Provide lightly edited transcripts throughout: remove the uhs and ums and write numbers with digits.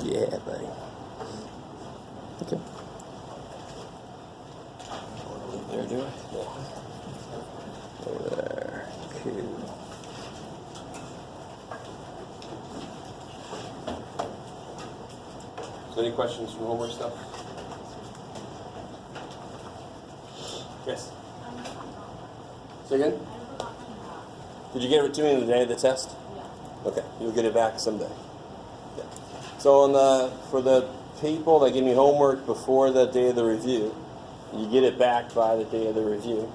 Yeah, buddy. Okay. There, do I? Yeah. Over there. Cool. So any questions from homework stuff? Yes. Say again? Did you give it to me on the day of the test? Yeah. Okay, you'll get it back someday. Yeah. So for the people that give me homework before the day of the review, you get it back by the day of the review.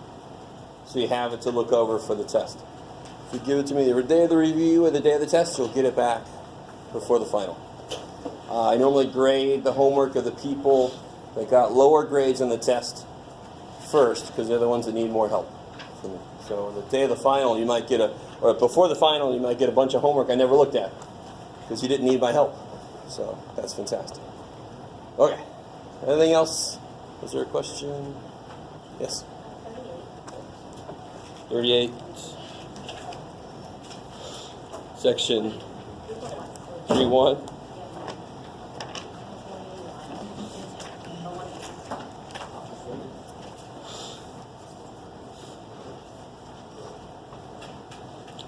So you have it to look over for the test. If you give it to me the day of the review or the day of the test, you'll get it back before the final. I normally grade the homework of the people that got lower grades on the test first, because they're the ones that need more help from me. So the day of the final, you might get or before the final, you might get a bunch of homework I never looked at, because you didn't need my help. So that's fantastic. Okay. Anything else? Was there a question? Yes? 38. Section 3.1.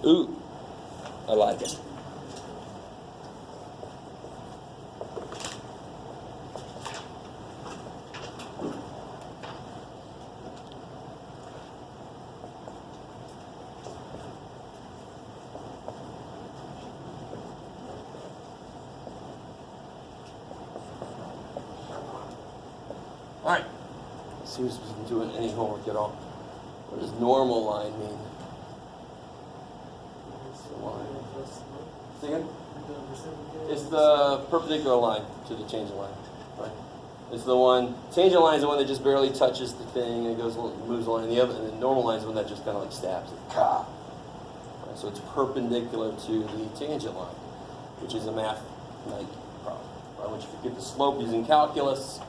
Ooh, I like it. All right. Let's see who's been doing any homework at all. What does normal line mean? It's the perpendicular line to the tangent line. Right? It's the one. Tangent line is the one that just barely touches the thing and it moves along. And the normal line is the one that just kind of like stabs it. Right? So it's perpendicular to the tangent line, which is a math like problem. Right? Which if you get the slope using calculus,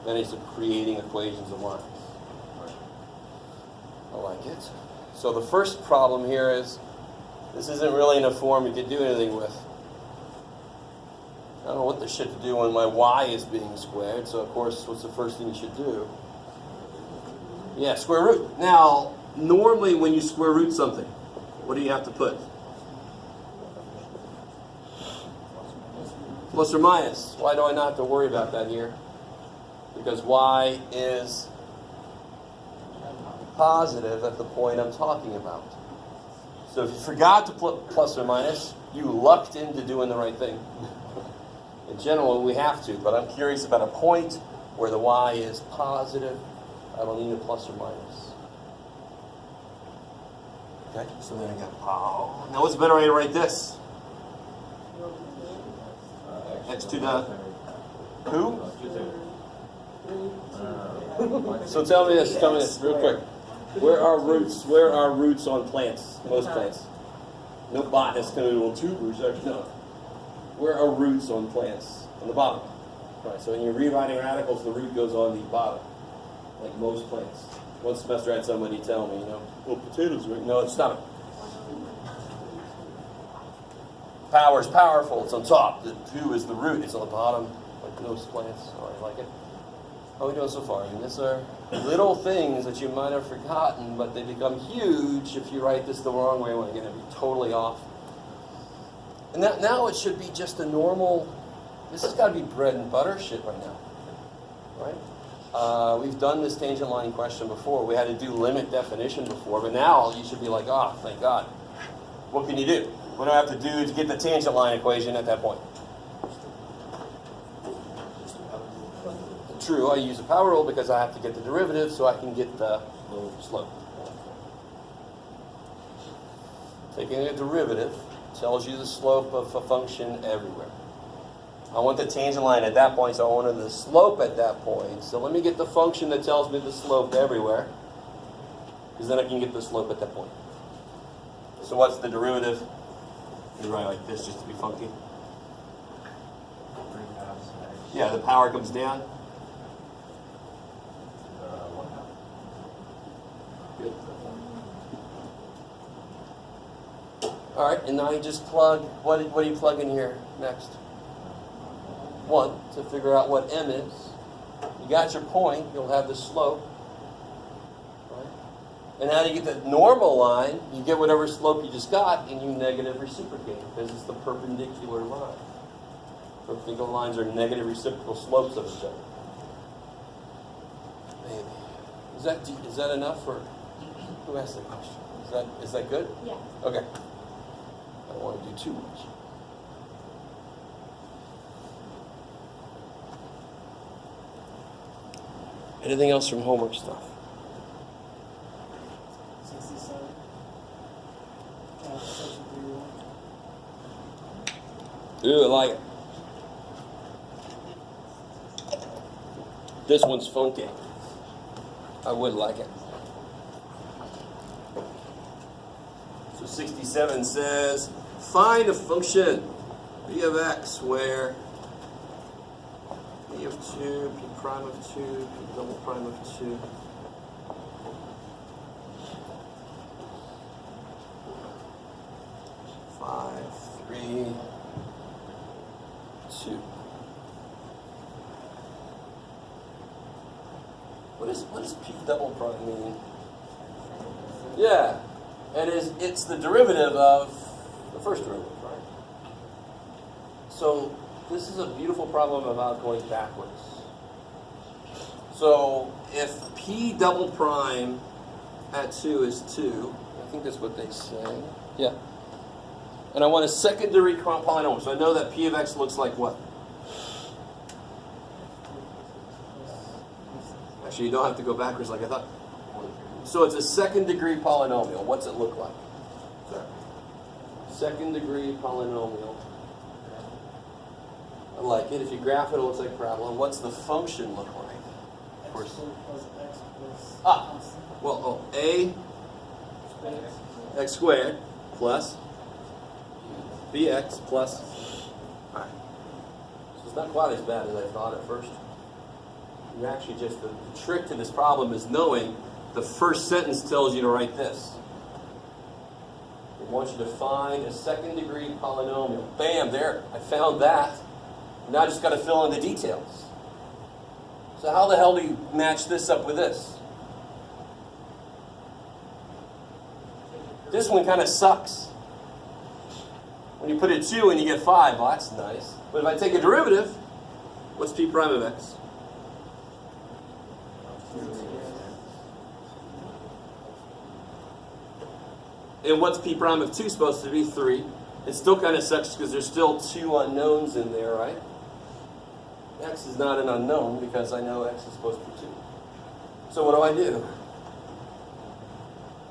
then it's creating equations of lines. Right? I like it. So the first problem here is this isn't really in a form you can do anything with. I don't know what this should do when my y is being squared, so of course, what's the first thing you should do? Yeah, square root. Now, normally when you square root something, what do you have to put? Plus or minus. Why do I not have to worry about that here? Because y is positive at the point I'm talking about. So if you forgot to put plus or minus, you lucked into doing the right thing. In general, we have to, but I'm curious about a point where the y is positive. I don't need a plus or minus. Okay, so then I got, now what's a better way to write this? X to the who? So tell me this real quick. Where are roots on plants? Most plants. No botanist can do, well, two roots, actually, no. Where are roots on plants? On the bottom. Right, so when you're rewriting radicals, the root goes on the bottom, like most plants. One semester I had somebody tell me, well, potatoes, right? No, stop it. Power is powerful, it's on top. The two is the root, it's on the bottom, like most plants. All right, like it? How are we doing so far? I mean, these are little things that you might have forgotten, but they become huge if you write this the wrong way when you're going to be totally off. And now it should be just a normal, this has got to be bread and butter shit right now, right? We've done this tangent line question before. We had to do limit definition before, but now you should be like, thank God. What can you do? What do I have to do to get the tangent line equation at that point? True, I use a power rule because I have to get the derivative so I can get the slope. Taking a derivative tells you the slope of a function everywhere. I want the tangent line at that point, so I wanted the slope at that point. So let me get the function that tells me the slope everywhere, because then I can get the slope at that point. So what's the derivative? You write like this just to be funky. Yeah, the power comes down. Good. All right, and now you just plug. What do you plug in here next? 1 to figure out what m is. You got your point, you'll have the slope. Right? And how do you get the normal line? You get whatever slope you just got, and you negative reciprocate, because it's the perpendicular line. Perpendicular lines are negative reciprocal slopes of each other. Maybe. Is that enough for who asked the question? Is that good? Yeah. Okay. I don't want to do too much. Anything else from homework stuff? 67. Section 3. Ooh, I like it. This one's funky. I would like it. So 67 says, find a function p of x where p of 2, p prime of 2, p double prime of 2. Five, 3, 2. What does p double prime mean? Yeah, it's the derivative of the first derivative, right? So this is a beautiful problem about going backwards. So if p double prime at 2 is 2, I think that's what they say. Yeah. And I want a secondary polynomial. So I know that p of x looks like what? Actually, you don't have to go backwards like I thought. So it's a second degree polynomial. What's it look like? Second degree polynomial. I like it. If you graph it, it looks like a parabola. What's the function look like? Of course. A x squared plus bx plus. All right. So it's not quite as bad as I thought at first. You actually just, the trick to this problem is knowing the first sentence tells you to write this. It wants you to find a second degree polynomial. Bam, there, I found that. Now I just got to fill in the details. So how the hell do you match this up with this? This one kind of sucks. When you put a 2 and you get 5, well, that's nice. But if I take a derivative, what's p prime of x? And what's p prime of 2 supposed to be? 3. It still kind of sucks because there's still 2 unknowns in there, right? X is not an unknown because I know x is supposed to be 2. So what do?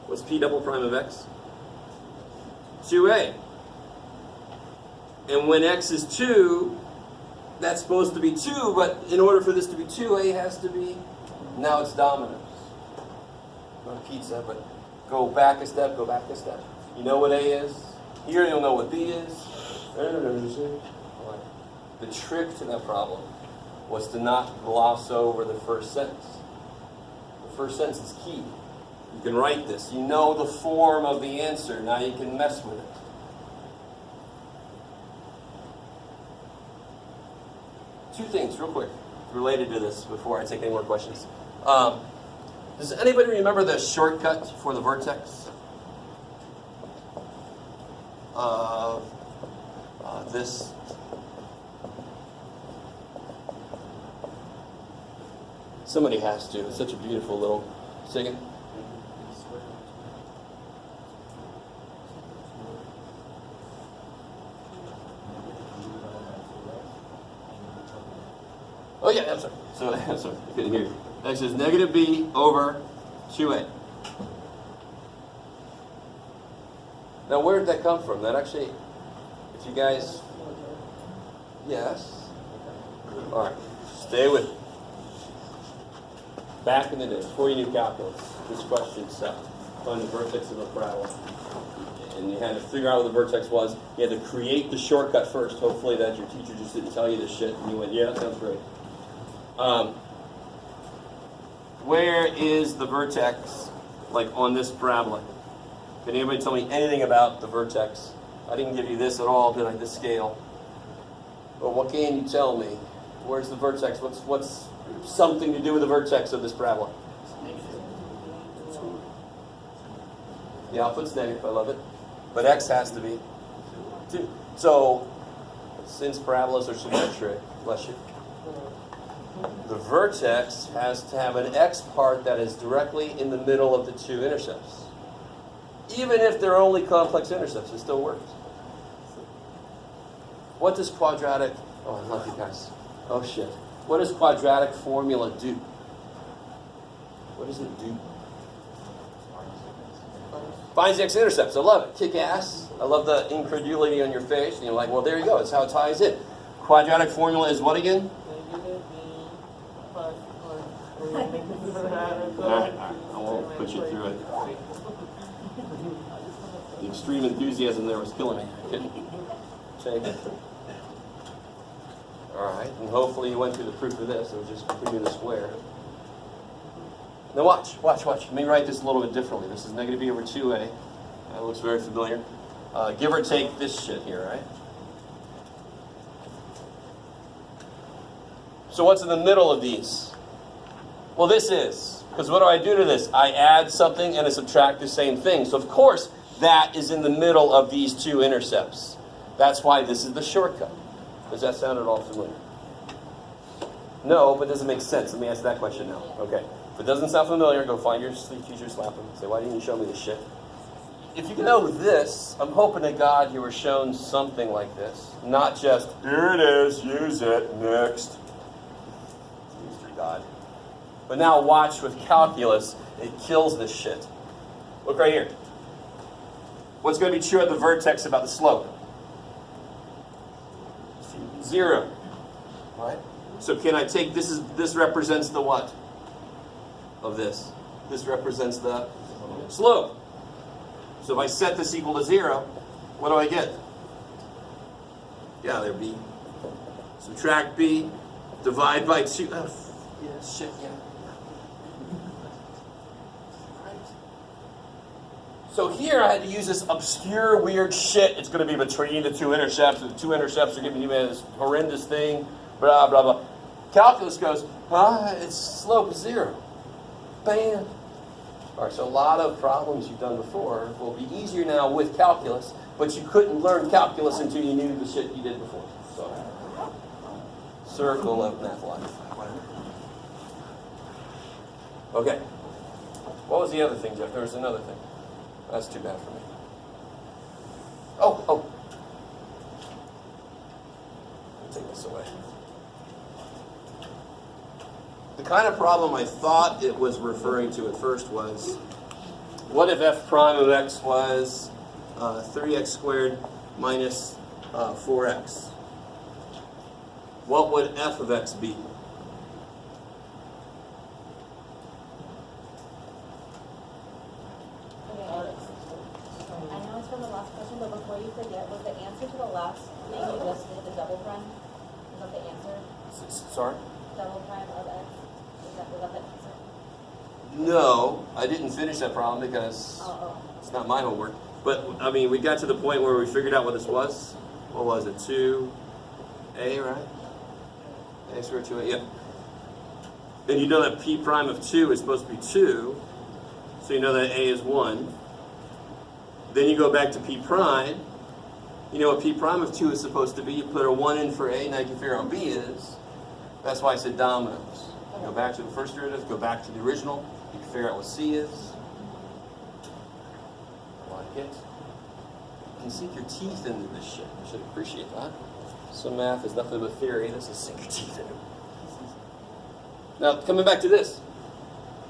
What's p double prime of x? 2a. And when x is 2, that's supposed to be 2, but in order for this to be 2, a has to be, now it's dominant. Not pizza, but go back a step, go back a step. You know what A is? Here you'll know what B is. The trick to that problem was to not gloss over the first sentence. The first sentence is key. You can write this. You know the form of the answer. Now you can mess with it. Two things, real quick, related to this before I take any more questions. Does anybody remember the shortcut for the vertex? This. Somebody has to. It's such a beautiful little secant. Oh yeah, I'm sorry. So I'm sorry, I couldn't hear you. X is negative b over 2a. Now where did that come from? That actually, if you guys, yes. All right, stay with me. Back in the day, before you knew calculus, this question set, find the vertex of a parabola. And you had to figure out what the vertex was. You had to create the shortcut first. Hopefully that your teacher just didn't tell you this shit and you went, yeah, that sounds great. Where is the vertex, like on this parabola? Can anybody tell me anything about the vertex? I didn't give you this at all, did I? This scale. Well, what can you tell me? Where's the vertex? What's something to do with the vertex of this parabola? The output's negative. I love it. But x has to be 2. So, since parabolas are symmetric, bless you, the vertex has to have an x part that is directly in the middle of the 2 intercepts. Even if they're only complex intercepts, it still works. What does quadratic... Oh, I love you guys. Oh, shit. What does quadratic formula do? What does it do? Finds the x-intercepts. I love it. Kick ass. I love the incredulity on your face. And you're like, well, there you go. That's how it ties in. Quadratic formula is what again? All right. I won't put you through it. The extreme enthusiasm there was killing me. I couldn't take it. All right. And hopefully you went through the proof of this. It was just completing the square. Now watch. Let me write this a little bit differently. This is negative b over 2a. That looks very familiar. Give or take this shit here, right? So what's in the middle of these? Well, this is. Because what do I do to this? I add something and I subtract the same thing. So of course, that is in the middle of these 2 intercepts. That's why this is the shortcut. Does that sound at all familiar? No, but does it make sense? Let me ask that question now. Okay. If it doesn't sound familiar, go find your teacher, slap him, say, why didn't you show me this shit? If you know this, I'm hoping to God you were shown something like this. Not just, here it is, use it, next. Used to God. But now watch with calculus, it kills this shit. Look right here. What's going to be true at the vertex about the slope? 0. Right? So can I take, this represents the what? Of this. This represents the slope. So if I set this equal to 0, what do I get? Yeah, there b. Subtract b, divide by 2. Oh, yeah, shit, yeah. Right. So here I had to use this obscure, weird shit. It's going to be between the 2 intercepts. The 2 intercepts are giving you this horrendous thing. Blah, blah, blah. Calculus goes, its slope is 0. Bam. All right, so a lot of problems you've done before will be easier now with calculus, but you couldn't learn calculus until you knew the shit you did before. So, circle of math life. Okay. What was the other thing, Jeff? There was another thing. That's too bad for me. Oh. Let me take this away. The kind of problem I thought it was referring to at first was, what if f prime of x was 3x squared minus 4x? What would f of x be? I know it's from the last question, but before you forget, was the answer to the last thing you just did the double prime? Was that the answer? Sorry? Double prime of x? Was that the answer? No, I didn't finish that problem because it's not my homework. But, I mean, we got to the point where we figured out what this was. What was it? 2a, right? A squared 2a, yeah. And you know that p prime of 2 is supposed to be 2. So you know that a is 1. Then you go back to p prime. You know what p prime of 2 is supposed to be. You put a 1 in for a, now you can figure out what b is. That's why I said dominoes. Go back to the first derivative, go back to the original. You can figure out what c is. Like it. You can sink your teeth into this shit. You should appreciate that. Some math is nothing but theory. This is sink your teeth into it. Now, coming back to this.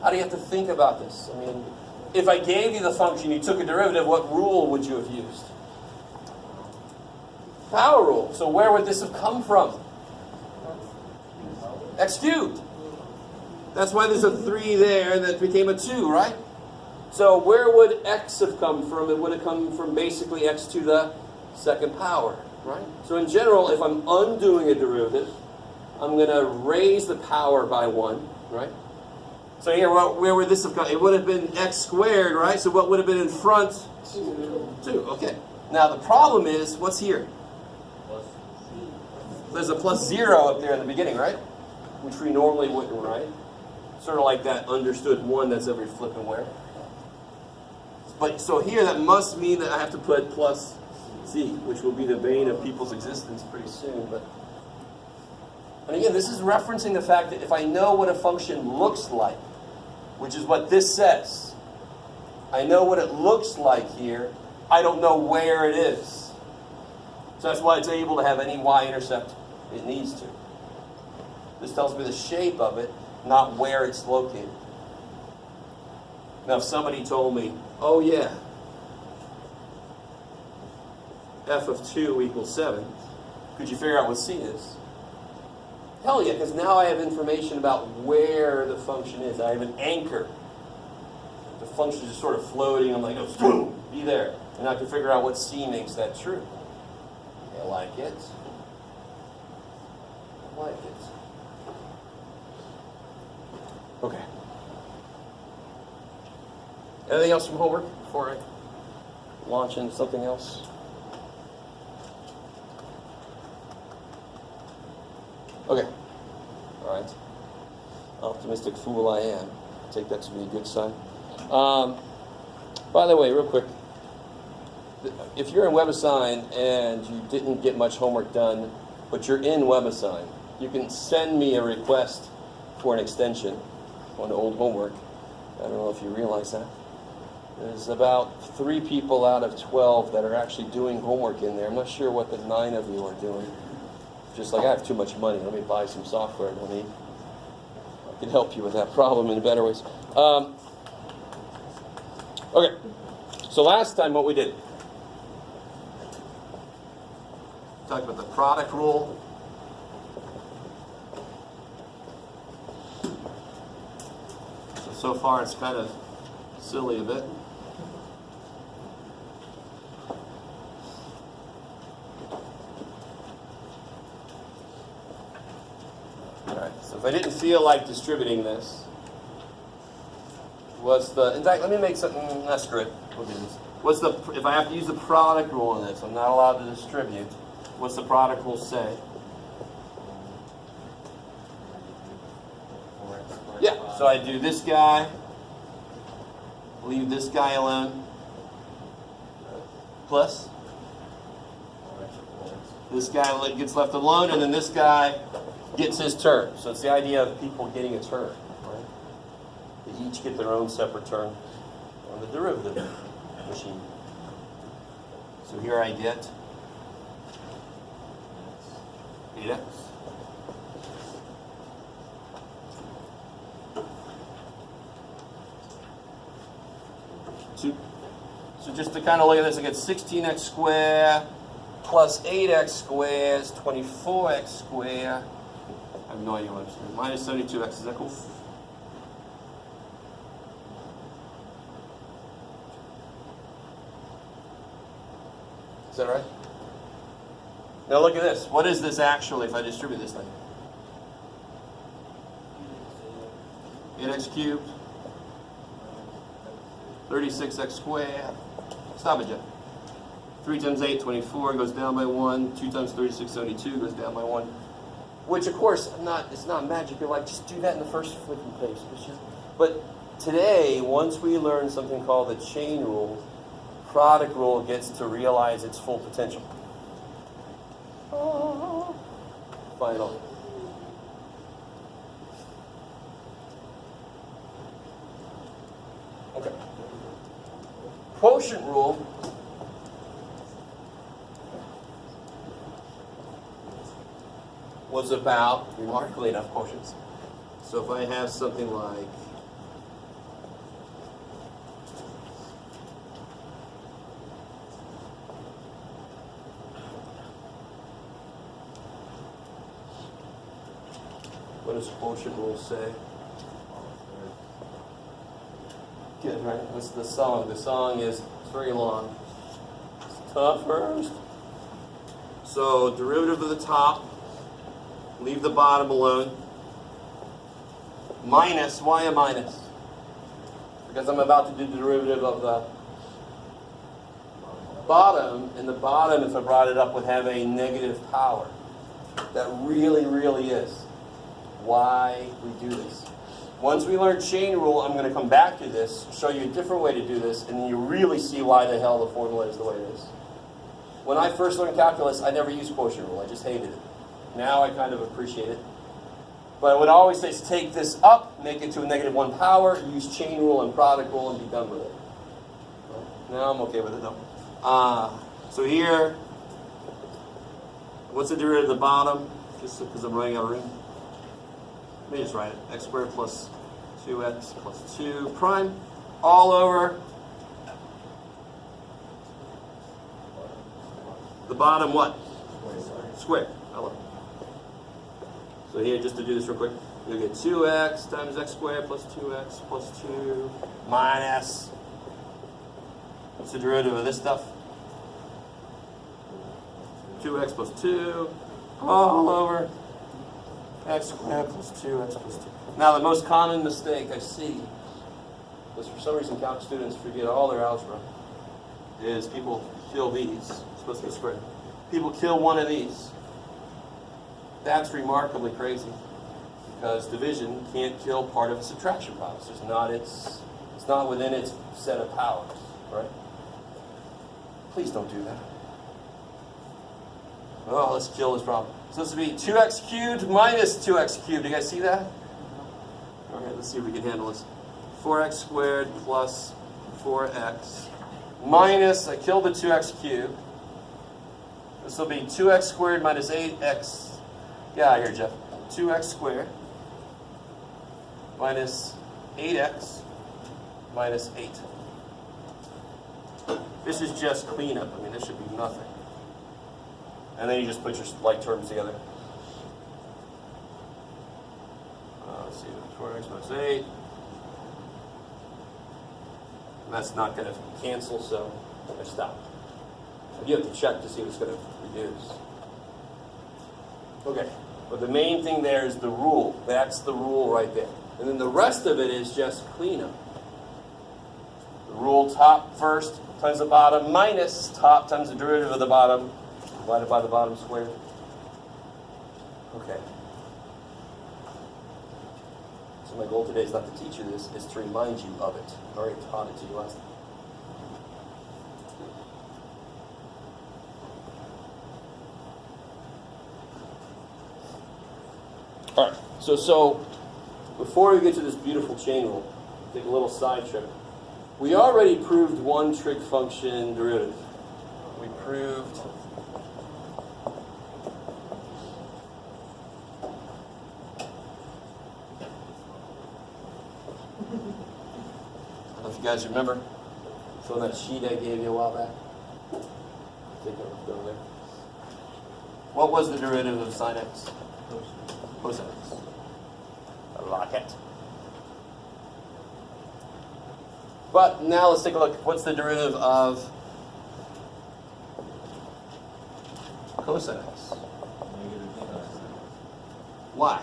How do you have to think about this? I mean, if I gave you the function, you took a derivative, what rule would you have used? Power rule. So where would this have come from? X cubed. That's why there's a 3 there that became a 2, right? So where would x have come from? It would have come from basically x to the second power, right? So in general, if I'm undoing a derivative, I'm going to raise the power by 1, right? So here, where would this have come? It would have been x squared, right? So what would have been in front? 2. Okay. Now the problem is, what's here? there's a plus 0 up there in the beginning, right? Which we normally wouldn't write. Sort of like that understood 1 that's every flipping where. But so here that must mean that I have to put plus c, which will be the bane of people's existence pretty soon. But and again, this is referencing the fact that if I know what a function looks like, which is what this says, I know what it looks like here, I don't know where it is. So that's why it's able to have any y-intercept it needs to. This tells me the shape of it, not where it's located. Now if somebody told me, oh yeah, f of 2 equals 7, could you figure out what c is? Hell yeah, because now I have information about where the function is. I have an anchor. The function is just sort of floating. I'm like, oh, boom, be there. And I can figure out what c makes that true. I like it. I like it. Okay. Anything else from homework before I launch into something else? Okay. All right. Optimistic fool I am. Take that to be a good sign. By the way, real quick, if you're in WebAssign and you didn't get much homework done, but you're in WebAssign, you can send me a request for an extension on old homework. I don't know if you realize that. There's about 3 people out of 12 that are actually doing homework in there. I'm not sure what the 9 of you are doing. Just like I have too much money, let me buy some software I don't need. I can help you with that problem in better ways. Okay, so last time what we did, talked about the product rule. So far it's kind of silly a bit. If I didn't feel like distributing this, in fact, let me make something, screw it, we'll do this. If I have to use the product rule on this, I'm not allowed to distribute, what's the product rule say? Yeah, so I do this guy, leave this guy alone, plus this guy gets left alone, and then this guy gets his turn. So it's the idea of people getting a turn, right? They each get their own separate turn on the derivative machine. So here I get 8x. So just to kind of look at this, I get 16x squared plus 8x squared is 24x squared. I have no idea what I'm saying. Minus 72x, is that cool? Is that right? Now look at this. What is this actually if I distribute this thing? 8x cubed, 36x squared. Stop it, Jeff. 3 times 8, 24, goes down by 1. 2 times 36, 72, goes down by 1. Which, of course, it's not magic. You're like, just do that in the first flipping page. But today, once we learn something called the chain rule, product rule gets to realize its full potential. Final. Okay. Quotient rule was about, remarkably enough, quotients. So if I have something like what does quotient rule say? Good, right? What's the song? The song is, it's very long. It's tough first. So derivative of the top, leave the bottom alone. Minus, why a minus? Because I'm about to do the derivative of the bottom, and the bottom, if I brought it up, would have a negative power. That really, really is why we do this. Once we learn chain rule, I'm going to come back to this, show you a different way to do this, and then you really see why the hell the formula is the way it is. When I first learned calculus, I never used quotient rule. I just hated it. Now I kind of appreciate it. But what I always say is take this up, make it to a -1 power, use chain rule and product rule, and be done with it. Now I'm okay with it though. So here, what's the derivative of the bottom? Just because I'm running out of room. Let me just write it. X squared plus 2x plus 2 prime all over the bottom what? Square. I love it. So here, just to do this real quick, you'll get 2x times x squared plus 2x plus 2 minus, what's the derivative of this stuff? 2x plus 2 all over x squared plus 2x plus 2. Now the most common mistake I see, because for some reason calc students forget all their algebra, is people kill these. It's supposed to be squared. People kill one of these. That's remarkably crazy, because division can't kill part of a subtraction product. It's not within its set of powers, right? Please don't do that. Oh, let's kill this problem. So this would be 2x cubed minus 2x cubed. Do you guys see that? All right, let's see if we can handle this. 4x squared plus 4x minus, I killed the 2x cubed. This will be 2x squared minus 8x. Get out of here, Jeff. 2x squared minus 8x minus 8. This is just cleanup. I mean, this should be nothing. And then you just put your like terms together. Let's see, 4x minus 8. And that's not going to cancel, so I stop. You have to check to see if it's going to reduce. Okay, but the main thing there is the rule. That's the rule right there. And then the rest of it is just cleanup. The rule top first times the bottom minus top times the derivative of the bottom divided by the bottom squared. Okay. So my goal today is not to teach you this, is to remind you of it. I already taught it to you last time. All right, so before we get to this beautiful chain rule, take a little side trip. We already proved one trig function derivative. We proved I don't know if you guys remember. It's on that sheet I gave you a while back. I think I left it over there. What was the derivative of sine x? Cosine x. I like it. But now let's take a look. What's the derivative of cosine x? Why?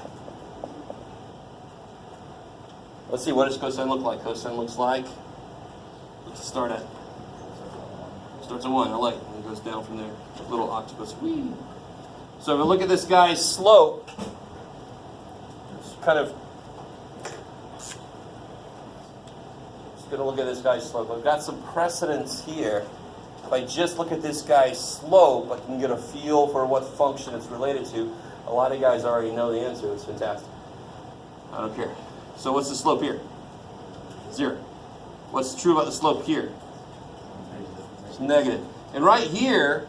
Let's see, what does cosine look like? Cosine looks like, what's it start at? Starts at 1, I like it, and it goes down from there. Little octopus. Whee! So if we look at this guy's slope, it's kind of, just going to look at this guy's slope. I've got some precedence here. If I just look at this guy's slope, I can get a feel for what function it's related to. A lot of guys already know the answer. It's fantastic. I don't care. So what's the slope here? 0. What's true about the slope here? It's negative. And right here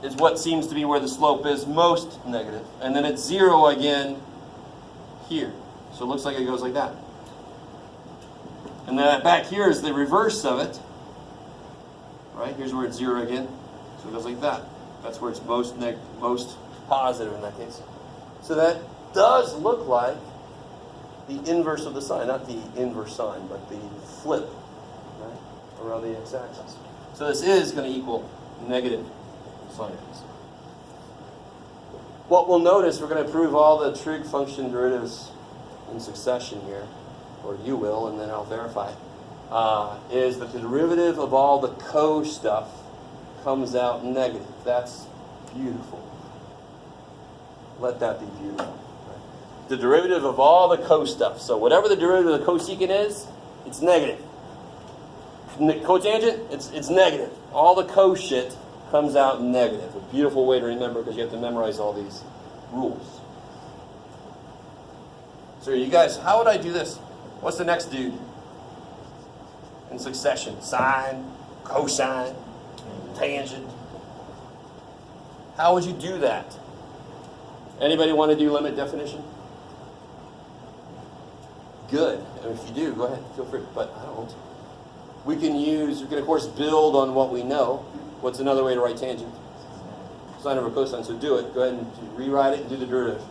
is what seems to be where the slope is most negative. And then it's 0 again here. So it looks like it goes like that. And then back here is the reverse of it. Right? Here's where it's 0 again. So it goes like that. That's where it's most positive in that case. So that does look like the inverse of the sign, not the inverse sign, but the flip, right, around the x-axis. So this is going to equal negative sine x. What we'll notice, we're going to prove all the trig function derivatives in succession here, or you will, and then I'll verify, is that the derivative of all the co stuff comes out negative. That's beautiful. Let that be beautiful. The derivative of all the co stuff. So whatever the derivative of the cosecant is, it's negative. Cotangent, it's negative. All the co shit comes out negative. A beautiful way to remember because you have to memorize all these rules. So you guys, how would I do this? What's the next dude in succession? Sine, cosine, tangent. How would you do that? Anybody want to do limit definition? Good. And if you do, go ahead, feel free. But I don't. We can of course build on what we know. What's another way to write tangent? Sine over cosine. So do it. Go ahead and rewrite it and do the derivative.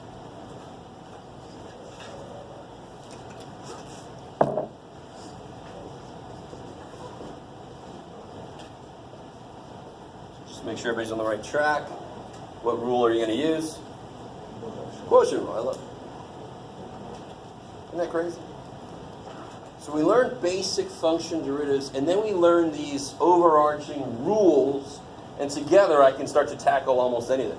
Just make sure everybody's on the right track. What rule are you going to use? Quotient rule. I love it. Isn't that crazy? So we learn basic function derivatives, and then we learn these overarching rules, and together I can start to tackle almost anything.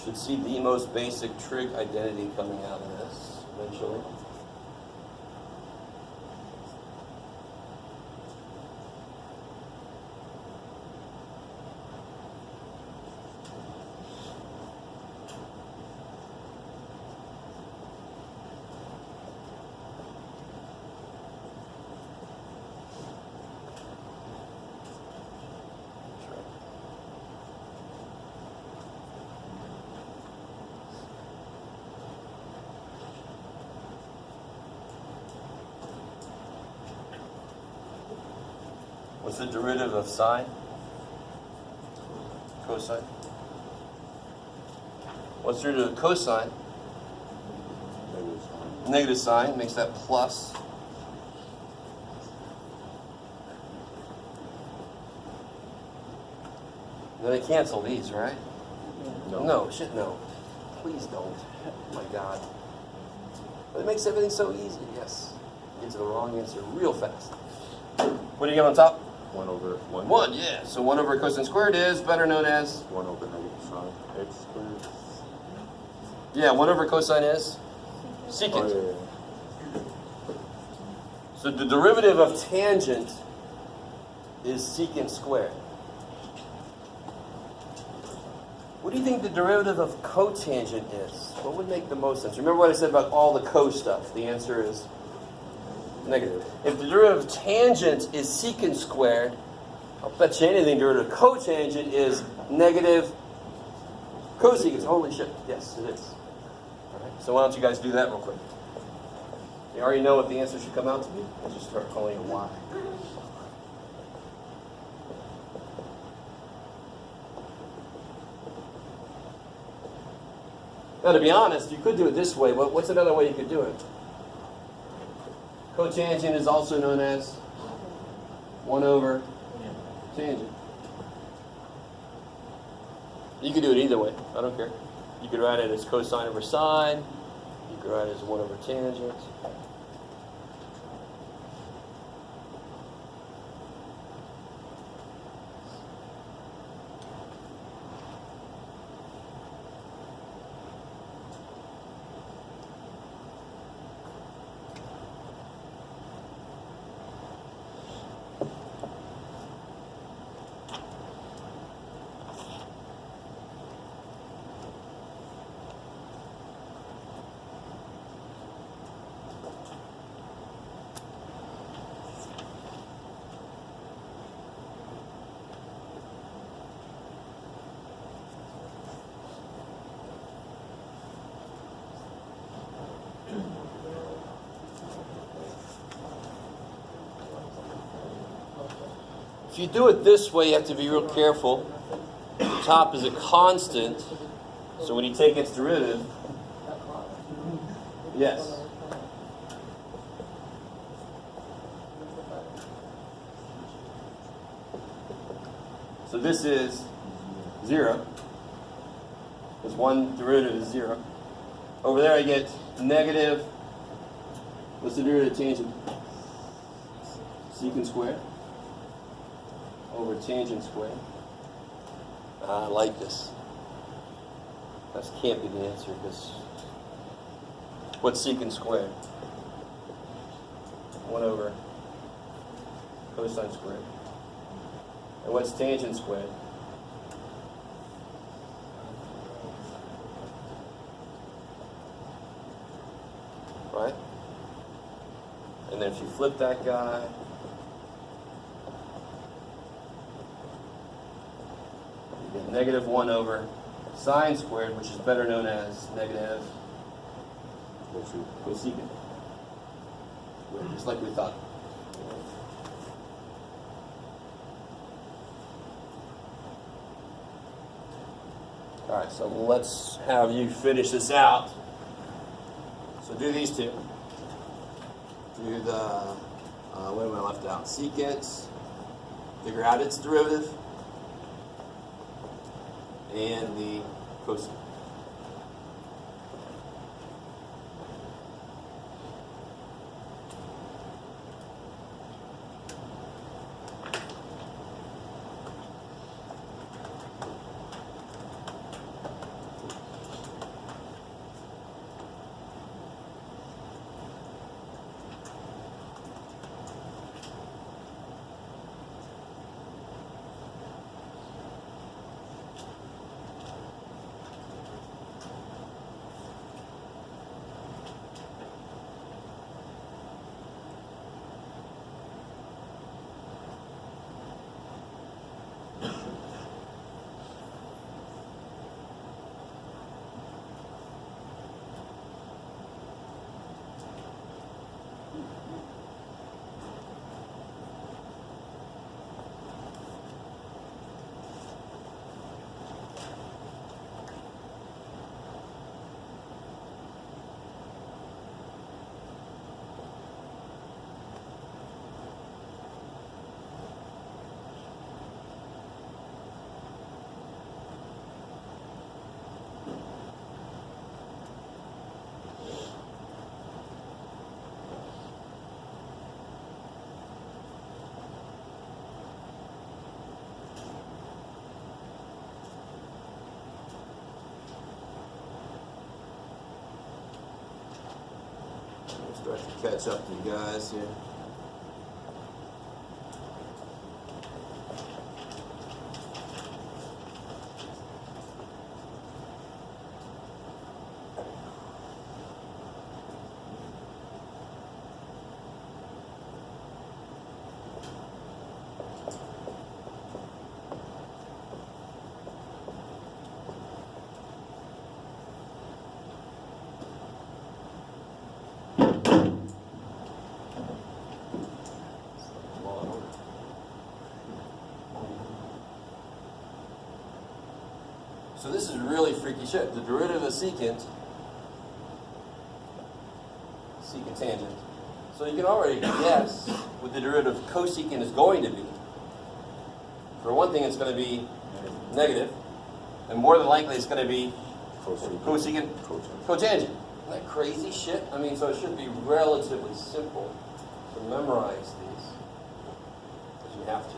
Should see the most basic trig identity coming out of this eventually. What's the derivative of sine? Cosine. What's the derivative of cosine? Negative sign makes that plus. Then I cancel these, right? No, shit, no. Please don't. Oh my God. But it makes everything so easy. Yes. Get to the wrong answer real fast. What do you get on top? 1 over 1. 1, yeah. So 1 over cosine squared is better known as? 1 over negative sine x squared. Yeah, 1 over cosine is? Secant. Oh, yeah. So the derivative of tangent is secant squared. What do you think the derivative of cotangent is? What would make the most sense? Remember what I said about all the co stuff? The answer is negative. If the derivative of tangent is secant squared, I'll bet you anything derivative of cotangent is negative cosecant. Holy shit. Yes, it is. All right. So why don't you guys do that real quick? You already know what the answer should come out to be. Let's just start calling it y. Now, to be honest, you could do it this way. What's another way you could do it? Cotangent is also known as 1 over tangent. You could do it either way. I don't care. You could write it as cosine over sine. You could write it as 1 over tangent. If you do it this way, you have to be real careful. The top is a constant, so when you take its derivative, yes. So this is 0. Because one derivative is 0. Over there I get negative, what's the derivative of tangent? Secant squared over tangent squared. I like this. That can't be the answer because what's secant squared? 1 over cosine squared. And what's tangent squared? Right? And then if you flip that guy, you get negative 1 over sine squared, which is better known as negative cosecant. Just like we thought. All right, so let's have you finish this out. So do these two. Do the, what am I left out? Secant. Figure out its derivative. And the cosecant. Start to catch up to you guys here. So this is really freaky shit. The derivative of secant tangent. So you can already guess what the derivative of cosecant is going to be. For one thing, it's going to be negative, and more than likely it's going to be cosecant cotangent. Isn't that crazy shit? I mean, so it should be relatively simple to memorize these, because you have to.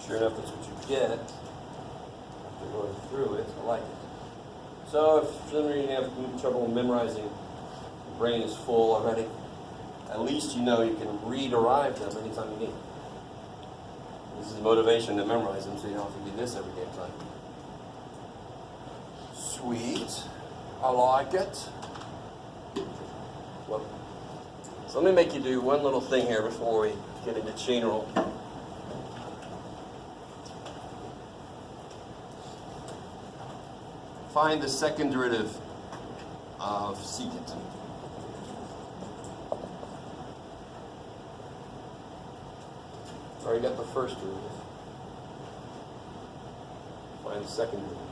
Sure enough, that's what you get after going through it. I like it. So if for some reason you have trouble memorizing, your brain is full already, at least you know you can re-derive them anytime you need. This is motivation to memorize them so you don't have to do this every damn time. Sweet. I like it. Well, so let me make you do one little thing here before we get into chain rule. find the second derivative of secant. Already got the first derivative. Find the second derivative.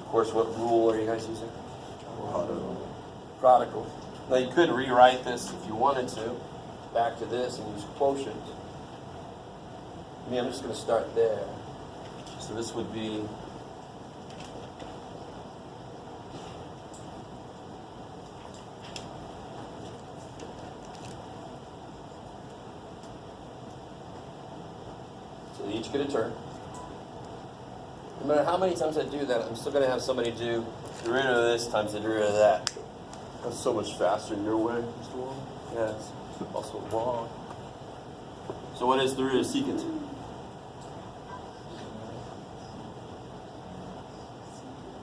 Of course, what rule are you guys using? Product rule. Now you could rewrite this if you wanted to, back to this and use quotient. I'm just going to start there. So this would be so they each get a term. No matter how many times I do that, I'm still going to have somebody do the derivative of this times the derivative of that. That's so much faster your way, Mr. Wong. Yeah, it's also wrong. So what is the derivative of secant?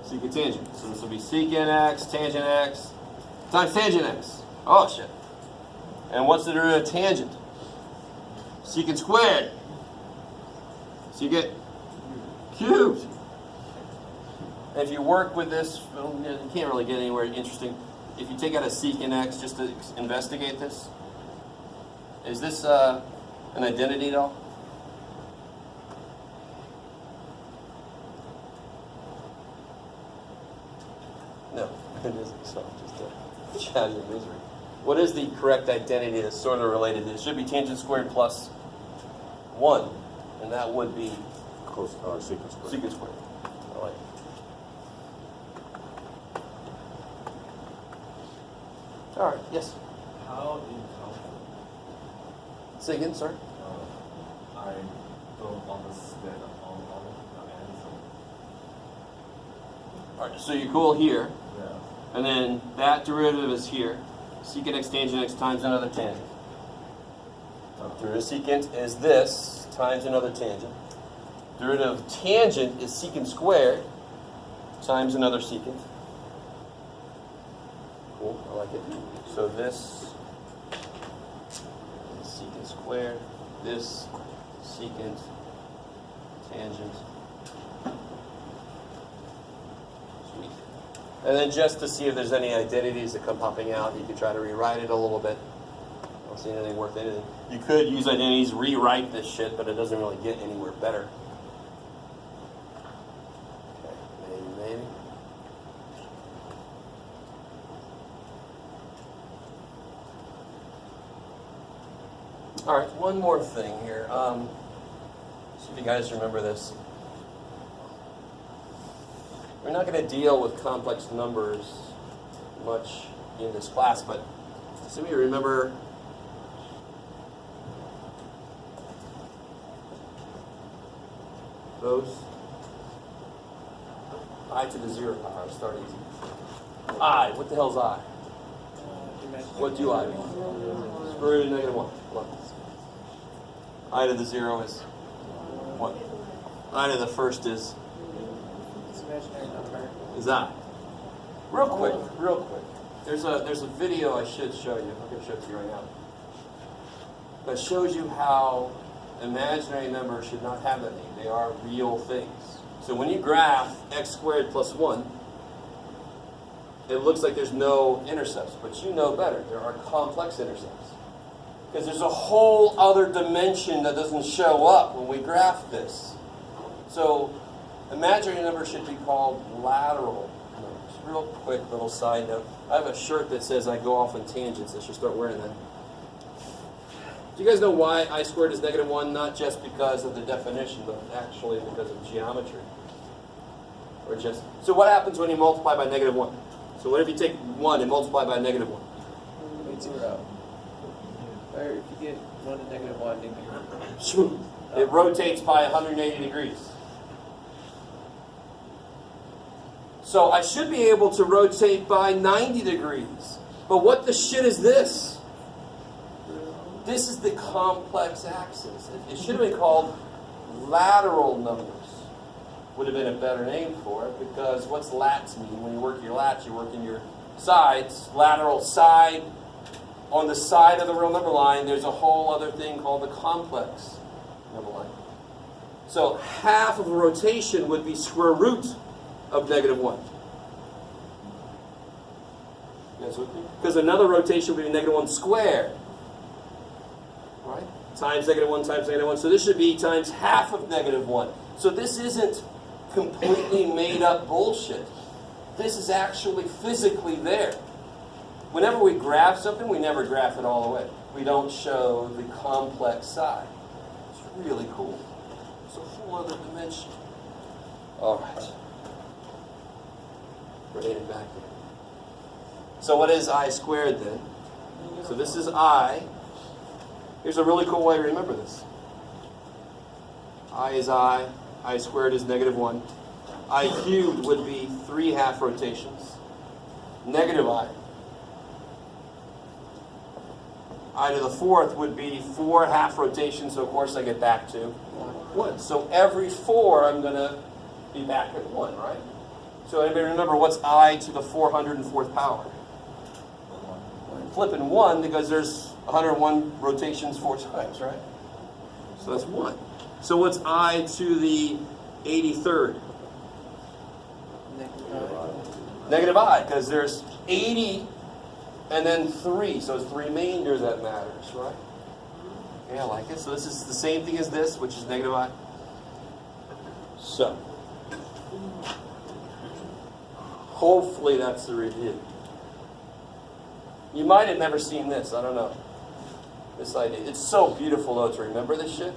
Secant tangent. So this will be secant x, tangent x, times tangent x. Oh, shit. And what's the derivative of tangent? Secant squared. Secant cubed. And if you work with this, well, you can't really get anywhere interesting. If you take out a secant x just to investigate this, is this an identity at all? No, it isn't. So just chat your misery. What is the correct identity that's sort of related? It should be tangent squared plus 1, and that would be Secant squared. secant squared. I like it. All right, yes. How do you calculate? Say again, sorry. I don't understand all the answer. All right, so you're cool here, Yeah. and then that derivative is here. Secant x tangent x times another tangent. Derivative of secant is this times another tangent. Derivative of tangent is secant squared times another secant. Cool, I like it. So this is secant squared, this secant tangent. Sweet. And then just to see if there's any identities that come popping out, you could try to rewrite it a little bit. I don't see anything worth anything. You could use identities, rewrite this shit, but it doesn't really get anywhere better. Okay, maybe. All right, one more thing here. See if you guys remember this. We're not going to deal with complex numbers much in this class, but does anybody remember those? I to the 0 power, start easy. I, what the hell's I? What do I mean? Square root of negative 1. I to the 0 is what? I to the first is I. Real quick. There's a video I should show you. I'm going to show it to you right now. That shows you how imaginary numbers should not have that name. They are real things. So when you graph x squared plus 1, it looks like there's no intercepts, but you know better. There are complex intercepts. Because there's a whole other dimension that doesn't show up when we graph this. So imaginary numbers should be called lateral numbers. Real quick little side note. I have a shirt that says I go off on tangents. I should start wearing that. Do you guys know why I squared is -1? Not just because of the definition, but actually because of geometry. Or just so what happens when you multiply by -1? So what if you take 1 and multiply by -1? It's 0. Or if you get 1 to -1, then It rotates by 180 degrees. So I should be able to rotate by 90 degrees. But what the shit is this? This is the complex axis. It should have been called lateral numbers. Would have been a better name for it, because what's lats mean? When you work your lats, you're working your sides. Lateral side. On the side of the real number line, there's a whole other thing called the complex number line. So half of a rotation would be square root of -1. You guys with me? Because another rotation would be -1 squared. Right? Times -1 times -1. So this should be times half of -1. So this isn't completely made up bullshit. This is actually physically there. Whenever we graph something, we never graph it all the way. We don't show the complex side. It's really cool. It's a whole other dimension. All right. Bring it back here. So what is I squared then? So this is I. Here's a really cool way to remember this. I is I squared is -1. I cubed would be 3 half rotations. -I. I to the 4th would be 4 half rotations, so of course I get back to 1. So every 4 I'm going to be back at 1, right? So anybody remember what's I to the 404th power? I'm flipping 1 because there's 101 rotations 4 times, right? So that's 1. So what's I to the 83rd? -I, because there's 80 and then 3. So it's the remainder that matters, right? Yeah, I like it. So this is the same thing as this, which is -I. So hopefully that's the review. You might have never seen this. I don't know. This idea. It's so beautiful, though, to remember this shit.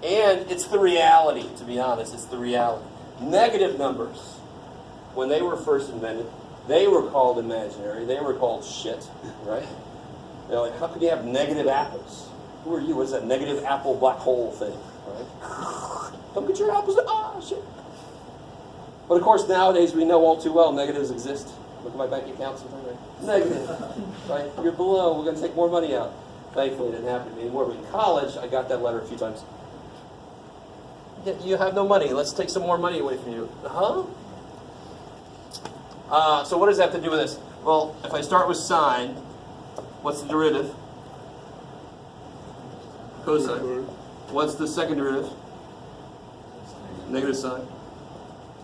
And it's the reality, to be honest. It's the reality. Negative numbers, when they were first invented, they were called imaginary. They were called shit, right? They're like, how could you have negative apples? Who are you? What's that negative apple black hole thing, right? Don't get your apples. Shit. But of course, nowadays we know all too well negatives exist. Look at my bank account sometimes, right? Negative, right? You're below. We're going to take more money out. Thankfully, it didn't happen to me anymore. But in college, I got that letter a few times. You have no money. Let's take some more money away from you. Huh? So what does that have to do with this? Well, if I start with sine, what's the derivative? Cosine. What's the second derivative? Negative sine.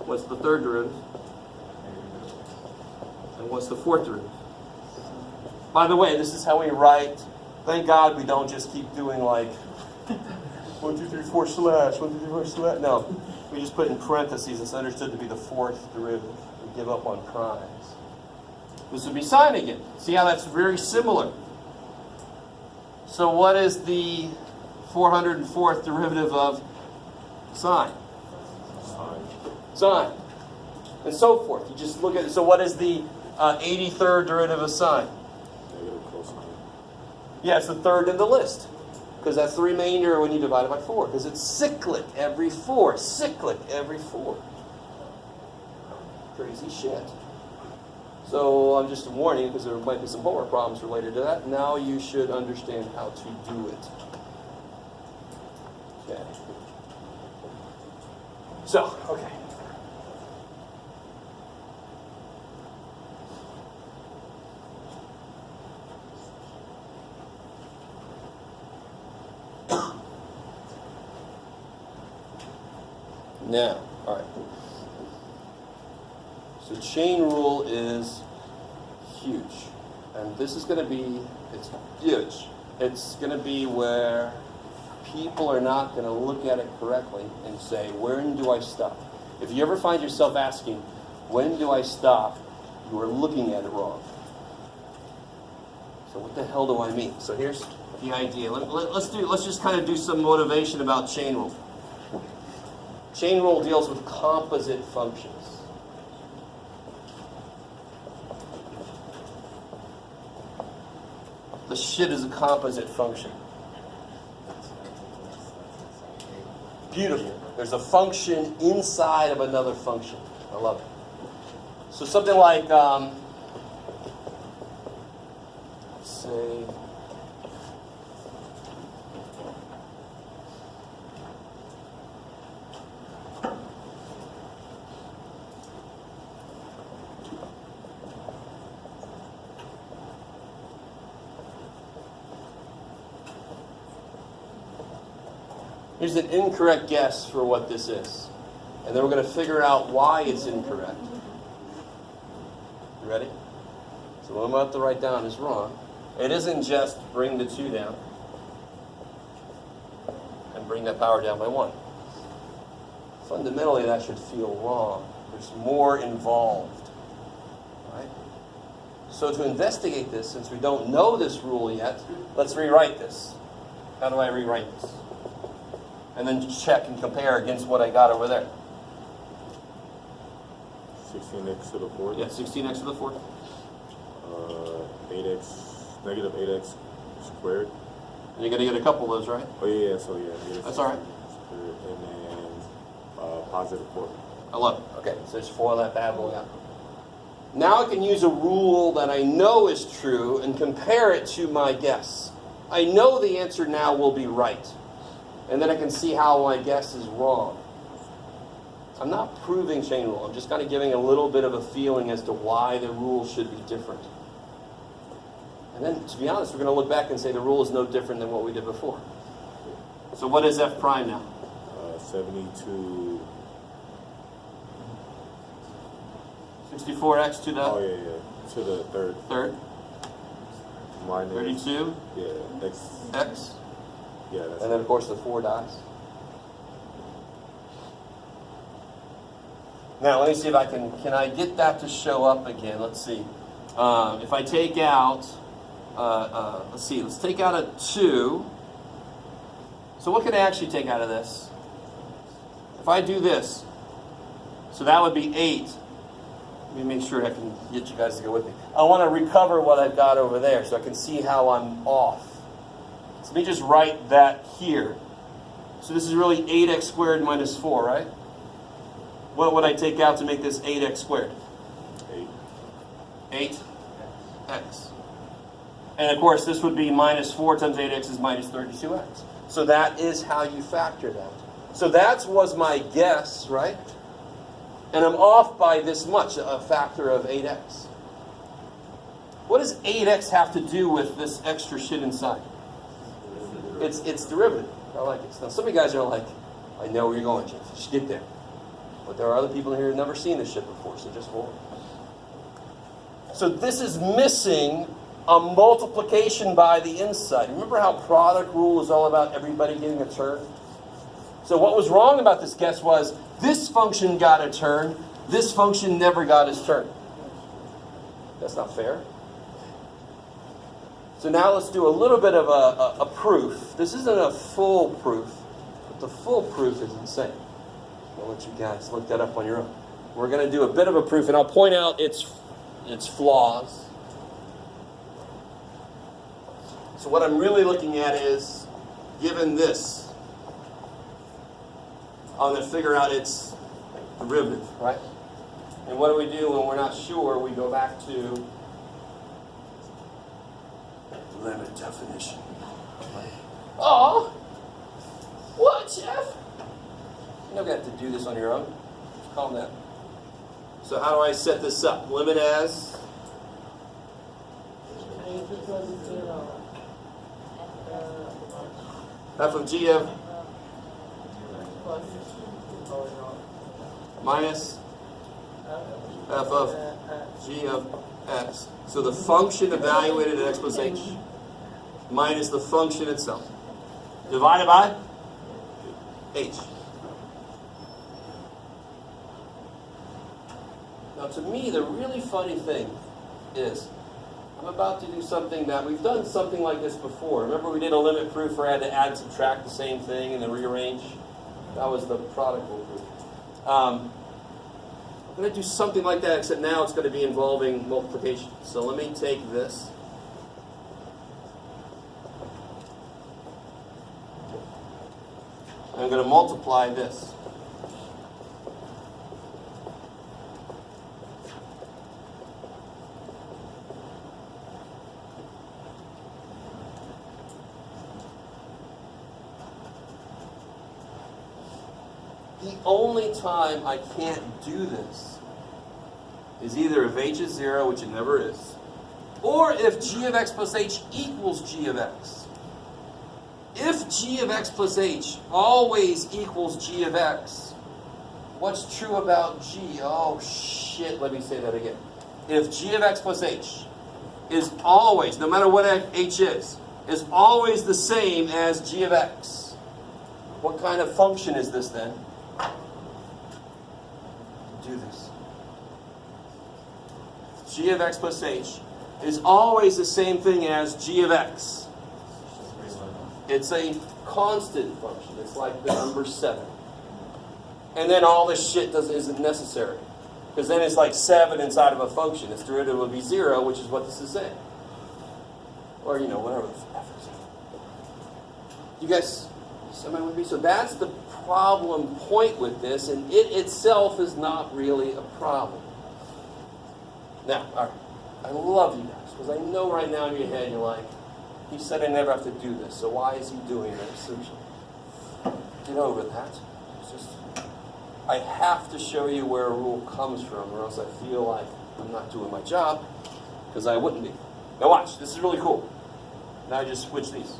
What's the third derivative? And what's the fourth derivative? By the way, this is how we write. Thank God we don't just keep doing like 1, 2, 3, 4 slash, 1, 2, 3, 4 slash. No, we just put in parentheses. It's understood to be the fourth derivative. We give up on primes. This would be sine again. See how that's very similar. So what is the 404th derivative of sine? Sine. And so forth. You just look at it. So what is the 83rd derivative of sine? Negative cosine. Yeah, it's the third in the list. Because that's the remainder when you divide it by 4. Because it's cyclic every 4. Cyclic every 4. Crazy shit. So I'm just warning you because there might be some homework problems related to that. Now you should understand how to do it. Okay. So, okay. Now, all right. So chain rule is huge. And this is going to be, it's huge. It's going to be where people are not going to look at it correctly and say, when do I stop? If you ever find yourself asking, when do I stop? You are looking at it wrong. So what the hell do I mean? So here's the idea. Let's just kind of do some motivation about chain rule. Chain rule deals with composite functions. The shit is a composite function. Beautiful. There's a function inside of another function. I love it. So something like, let's say, here's an incorrect guess for what this is. And then we're going to figure out why it's incorrect. You ready? So what I'm about to write down is wrong. It isn't just bring the 2 down and bring that power down by 1. Fundamentally, that should feel wrong. There's more involved. Right? So to investigate this, since we don't know this rule yet, let's rewrite this. How do I rewrite this? And then check and compare against what I got over there. 16x to the 4th. Yeah, 16x to the 4th. 8x, negative 8x squared. And you're going to get a couple of those, right? Oh yeah, so yeah. 8x That's all right. squared, and then positive 4. I love it. Okay, so just FOIL that bad boy out. Now I can use a rule that I know is true and compare it to my guess. I know the answer now will be right. And then I can see how my guess is wrong. I'm not proving chain rule. I'm just kind of giving a little bit of a feeling as to why the rule should be different. And then, to be honest, we're going to look back and say the rule is no different than what we did before. So what is f prime now? 72. 64x to the Oh yeah. To the third. Minus 32. Yeah. X. Yeah. That's And then, of course, the 4 dies. Now, let me see if I can I get that to show up again? Let's see. If I take out, let's take out a 2. So what can I actually take out of this? If I do this, so that would be 8. Let me make sure I can get you guys to go with me. I want to recover what I've got over there so I can see how I'm off. So let me just write that here. So this is really 8x squared minus 4, right? What would I take out to make this 8x squared? 8. 8x. And of course, this would be minus 4 times 8x is minus 32x. So that is how you factor that. So that was my guess, right? And I'm off by this much, a factor of 8x. What does 8x have to do with this extra shit inside? It's derivative. I like it. Now, some of you guys are like, I know where you're going, Jeff. Just get there. But there are other people here who've never seen this shit before, so just hold it. So this is missing a multiplication by the inside. Remember how product rule is all about everybody getting a turn? So what was wrong about this guess was this function got a turn, this function never got its turn. That's not fair. So now let's do a little bit of a proof. This isn't a full proof, but the full proof is insane. I'll let you guys look that up on your own. We're going to do a bit of a proof, and I'll point out its flaws. So what I'm really looking at is, given this, I'm going to figure out its derivative, right? And what do we do when we're not sure? We go back to limit definition. Oh, what, Jeff? You're not going to have to do this on your own. Just calm down. So how do I set this up? Limit as? F of g of? minus f of g of x. So the function evaluated at x plus h minus the function itself divided by h. Now to me, the really funny thing is I'm about to do something that we've done something like this before. Remember we did a limit proof where I had to add and subtract the same thing and then rearrange? That was the product rule proof. I'm going to do something like that, except now it's going to be involving multiplication. So let me take this. I'm going to multiply this. The only time I can't do this is either if h is 0, which it never is, or if g of x plus h equals g of x. If g of x plus h always equals g of x, what's true about g? Oh shit, let me say that again. If g of x plus h is always, no matter what h is always the same as g of x, what kind of function is this then? Do this. G of x plus h is always the same thing as g of x. It's a constant function. It's like the number 7. And then all this shit isn't necessary. Because then it's like 7 inside of a function. Its derivative will be 0, which is what this is saying. Or, whatever the f is. You guys, somebody with me? So that's the problem point with this, and it itself is not really a problem. Now, all right, I love you guys, because I know right now in your head you're like, he said I never have to do this, so why is he doing this? So get over that. It's just, I have to show you where a rule comes from, or else I feel like I'm not doing my job, because I wouldn't be. Now watch, this is really cool. Now I just switch these.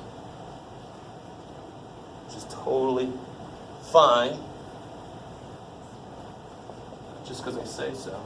Which is totally fine. Just because I say so.